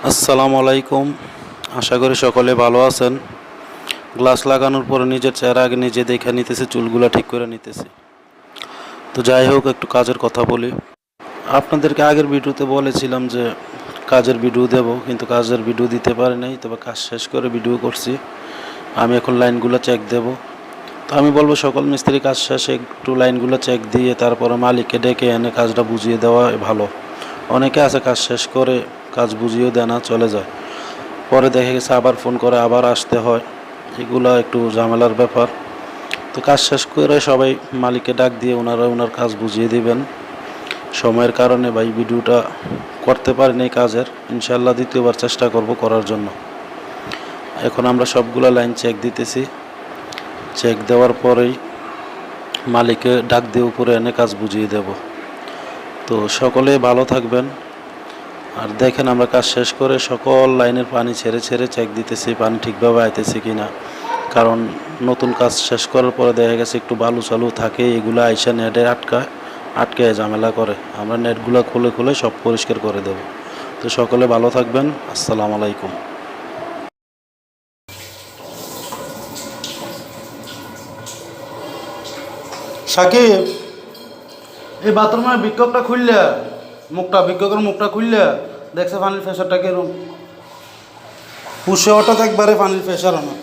আসসালামু আলাইকুম। আশা করি সকলে ভালো আছেন। গ্লাস লাগানোর পরে নিজের চেহারা আগে নিজে দেখে নিতেছি, চুলগুলো ঠিক করে নিতেছি। তো যাই হোক, একটু কাজের কথা বলি। আপনাদেরকে আগের ভিডিওতে বলেছিলাম যে কাজের ভিডিও দেব, কিন্তু কাজের ভিডিও দিতে পারি নাই। তবে কাজ শেষ করে ভিডিও করছি। আমি এখন লাইনগুলো চেক দেব। তো আমি বলবো সকল মিস্ত্রি কাজ শেষে একটু লাইনগুলো চেক দিয়ে তারপরে মালিককে ডেকে এনে কাজটা বুঝিয়ে দেওয়া ভালো। অনেকে আছে কাজ শেষ করে কাজ বুঝিয়েও দেয় না, চলে যায়। পরে দেখা গেছে আবার ফোন করে আবার আসতে হয়। এগুলো একটু ঝামেলার ব্যাপার। তো কাজ শেষ করে সবাই মালিককে ডাক দিয়ে ওনার কাজ বুঝিয়ে দিবেন। সময়ের কারণে ভাই ভিডিওটা করতে পারিনি কাজের। ইনশাল্লাহ দ্বিতীয়বার চেষ্টা করব করার জন্য। এখন আমরা সবগুলো লাইন চেক দিতেছি। চেক দেওয়ার পরেই মালিককে ডাক দিয়ে উপরে এনে কাজ বুঝিয়ে দেব। তো সকলে ভালো থাকবেন। আর দেখেন, আমরা কাজ শেষ করে সকল লাইনের পানি ছেড়ে ছেড়ে চেক দিতেছি পানি ঠিকভাবে আইতেছে কিনা। কারণ নতুন কাজ শেষ করার পরে দেখা গেছে একটু বালু চালু থাকে, এগুলো আইসা নেটে আটকে ঝামেলা করে। আমরা নেটগুলো খুলে খুলে সব পরিষ্কার করে দেব। তো সকলে ভালো থাকবেন। আসসালামু আলাইকুম। সাকিব, এই বাথরুমের বিক্ষোভটা খুললে বিক্ষোভের মুখটা খুললে দেখছে পানির প্রেশারটা কিরম পুষে হঠাৎ একবারে পানির প্রেশার আমার।